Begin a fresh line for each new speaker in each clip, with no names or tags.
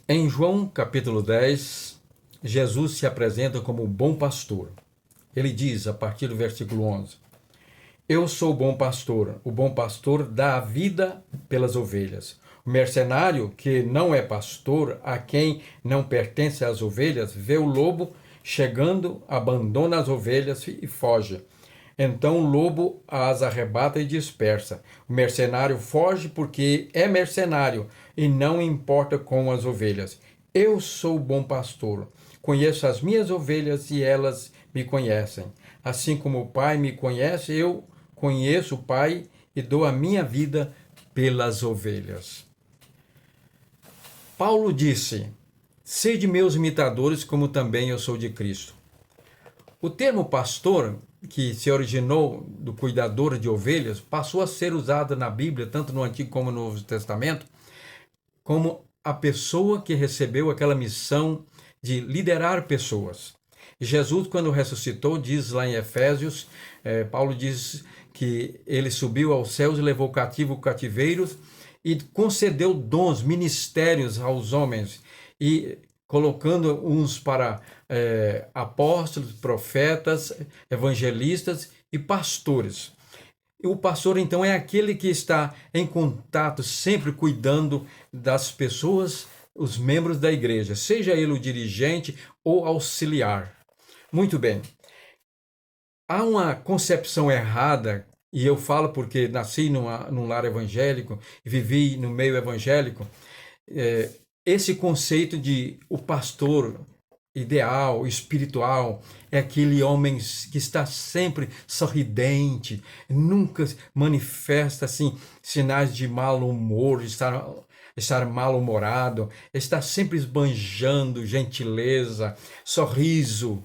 Em João capítulo 10, Jesus se apresenta como o bom pastor. Ele diz, a partir do versículo 11: Eu sou o bom pastor dá a vida pelas ovelhas. O mercenário, que não é pastor, a quem não pertence às ovelhas, vê o lobo chegando, abandona as ovelhas e foge. Então o lobo as arrebata e dispersa. O mercenário foge porque é mercenário e não importa com as ovelhas. Eu sou o bom pastor. Conheço as minhas ovelhas e elas me conhecem. Assim como o Pai me conhece, eu conheço o Pai e dou a minha vida pelas ovelhas. Paulo disse: Sede meus imitadores, como também eu sou de Cristo. O termo pastor, que se originou do cuidador de ovelhas, passou a ser usado na Bíblia, tanto no Antigo como no Novo Testamento, como a pessoa que recebeu aquela missão de liderar pessoas. Jesus, quando ressuscitou, diz lá em Efésios, Paulo diz que ele subiu aos céus e levou cativo cativeiros e concedeu dons, ministérios aos homens, e colocando uns para apóstolos, profetas, evangelistas e pastores. O pastor, então, é aquele que está em contato, sempre cuidando das pessoas, os membros da igreja, seja ele o dirigente ou auxiliar. Muito bem. Há uma concepção errada, e eu falo porque nasci num lar evangélico, vivi no meio evangélico, esse conceito de o pastor ideal, espiritual, é aquele homem que está sempre sorridente, nunca manifesta assim sinais de mau humor, estar mal-humorado, está sempre esbanjando gentileza, sorriso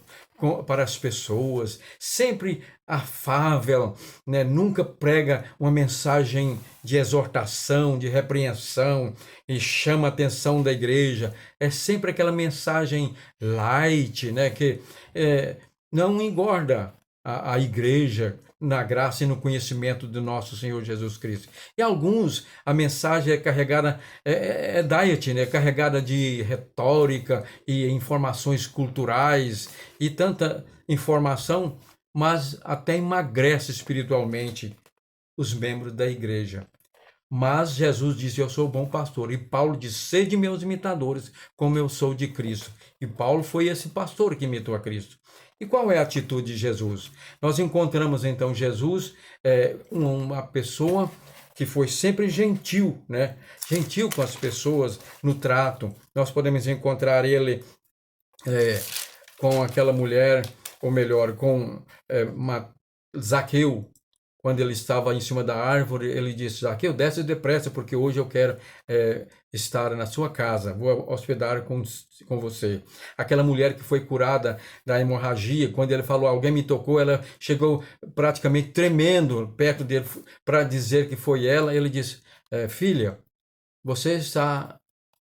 para as pessoas, sempre afável, né? Nunca prega uma mensagem de exortação, de repreensão e chama a atenção da igreja. É sempre aquela mensagem light, né? Que não engorda a igreja na graça e no conhecimento do nosso Senhor Jesus Cristo. E alguns, a mensagem é carregada, é diet, né? Carregada de retórica e informações culturais e tanta informação, mas até emagrece espiritualmente os membros da igreja. Mas Jesus disse: Eu sou o bom pastor. E Paulo disse: Sede meus imitadores, como eu sou de Cristo. E Paulo foi esse pastor que imitou a Cristo. E qual é a atitude de Jesus? Nós encontramos então Jesus, uma pessoa que foi sempre gentil, né? Gentil com as pessoas no trato. Nós podemos encontrar ele com aquela mulher, ou melhor, com Zaqueu. Quando ele estava em cima da árvore, ele disse: Zaqueu, desce depressa, porque hoje eu quero estar na sua casa, vou hospedar com você. Aquela mulher que foi curada da hemorragia, quando ele falou: alguém me tocou, ela chegou praticamente tremendo perto dele para dizer que foi ela. Ele disse: filha, você está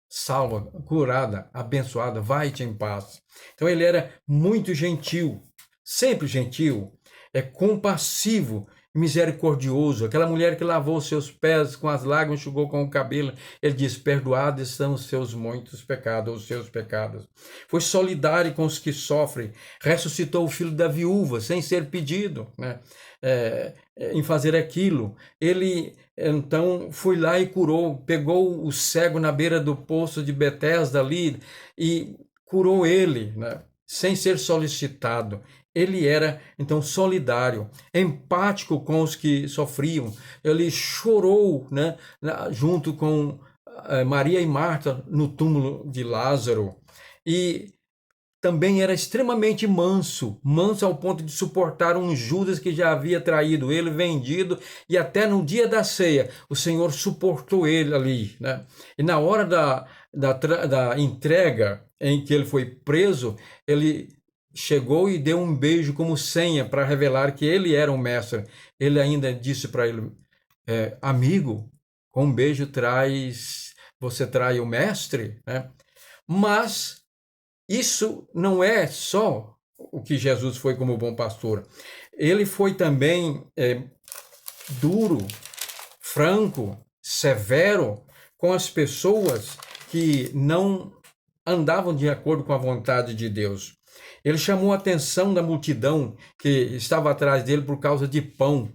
salva, curada, abençoada, vai-te em paz. Então ele era muito gentil, sempre gentil, compassivo, misericordioso. Aquela mulher que lavou seus pés com as lágrimas, enxugou com o cabelo, ele diz: perdoados são os seus muitos pecados, os seus pecados. Foi solidário com os que sofrem, ressuscitou o filho da viúva sem ser pedido, né? Em fazer aquilo. Ele então foi lá e curou, pegou o cego na beira do poço de Betesda ali e curou ele, né? Sem ser solicitado. Ele era, então, solidário, empático com os que sofriam. Ele chorou, né, junto com Maria e Marta no túmulo de Lázaro. E também era extremamente manso, manso ao ponto de suportar um Judas que já havia traído ele, vendido, e até no dia da ceia, o Senhor suportou ele ali, né? E na hora da entrega, em que ele foi preso, ele chegou e deu um beijo como senha para revelar que ele era o mestre. Ele ainda disse para ele: amigo, com um beijo você trai o mestre, né? Mas isso não é só o que Jesus foi como bom pastor. Ele foi também duro, franco, severo com as pessoas que não andavam de acordo com a vontade de Deus. Ele chamou a atenção da multidão que estava atrás dele por causa de pão.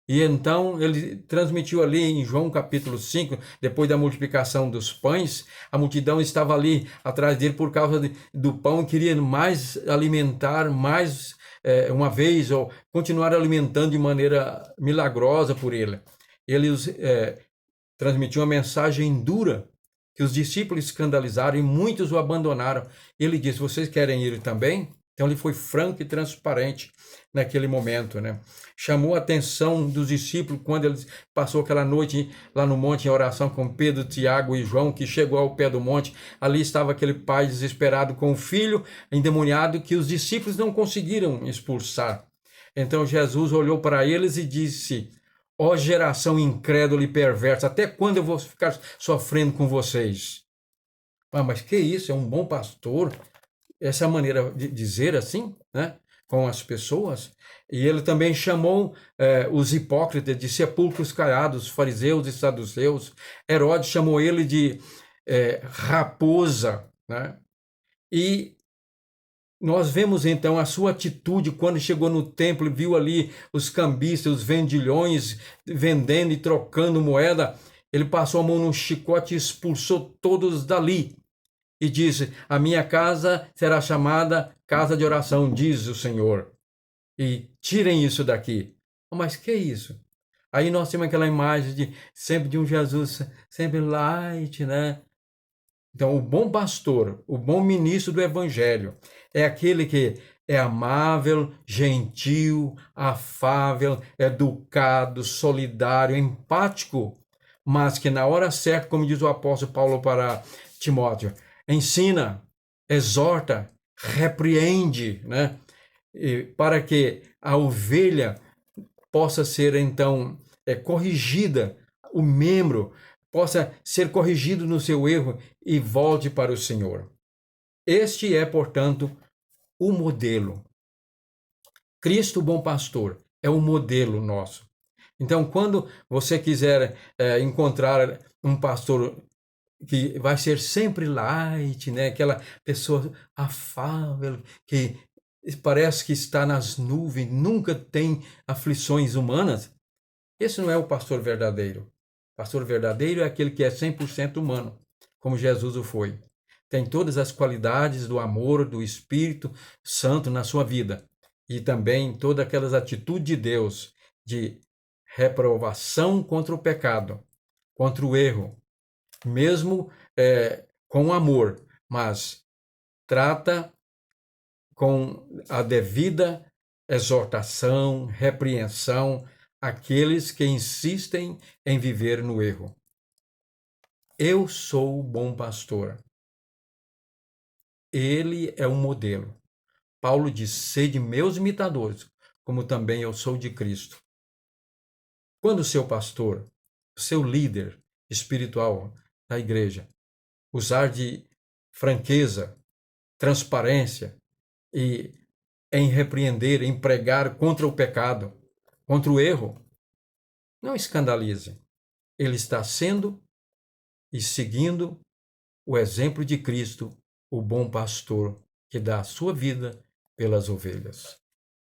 E então ele transmitiu ali em João capítulo 5, depois da multiplicação dos pães, a multidão estava ali atrás dele por causa do pão e queria mais alimentar, mais uma vez, ou continuar alimentando de maneira milagrosa por ele. Ele transmitiu uma mensagem dura, que os discípulos escandalizaram e muitos o abandonaram. Ele disse: vocês querem ir também? Então ele foi franco e transparente naquele momento, né? Chamou a atenção dos discípulos quando ele passou aquela noite lá no monte em oração com Pedro, Tiago e João, que chegou ao pé do monte. Ali estava aquele pai desesperado com o filho endemoniado que os discípulos não conseguiram expulsar. Então Jesus olhou para eles e disse: ó geração incrédula e perversa, até quando eu vou ficar sofrendo com vocês? Ah, mas que isso? É um bom pastor? Essa maneira de dizer assim, né, com as pessoas. E ele também chamou os hipócritas de sepulcros caiados, fariseus e saduceus. Herodes chamou ele de raposa, né? E nós vemos então a sua atitude quando chegou no templo e viu ali os cambistas, os vendilhões vendendo e trocando moeda. Ele passou a mão no chicote e expulsou todos dali. E disse: a minha casa será chamada casa de oração, diz o Senhor. E tirem isso daqui. Mas que é isso? Aí nós temos aquela imagem sempre de um Jesus, sempre light, né? Então, o bom pastor, o bom ministro do evangelho, é aquele que é amável, gentil, afável, educado, solidário, empático, mas que na hora certa, como diz o apóstolo Paulo para Timóteo, ensina, exorta, repreende, né? Para que a ovelha possa ser então corrigida, o membro possa ser corrigido no seu erro e volte para o Senhor. Este é, portanto, o modelo. Cristo, bom pastor, é o modelo nosso. Então, quando você quiser encontrar um pastor que vai ser sempre light, né? Aquela pessoa afável, que parece que está nas nuvens, nunca tem aflições humanas, esse não é o pastor verdadeiro. O pastor verdadeiro é aquele que é 100% humano, como Jesus o foi. Tem todas as qualidades do amor, do Espírito Santo na sua vida. E também todas aquelas atitudes de Deus de reprovação contra o pecado, contra o erro, mesmo com amor, mas trata com a devida exortação, repreensão, aqueles que insistem em viver no erro. Eu sou o bom pastor. Ele é um modelo. Paulo diz: sede meus imitadores, como também eu sou de Cristo. Quando o seu pastor, o seu líder espiritual da igreja, usar de franqueza, transparência e em repreender, em pregar contra o pecado, contra o erro, não escandalize. Ele está sendo e seguindo o exemplo de Cristo, o bom pastor que dá a sua vida pelas ovelhas.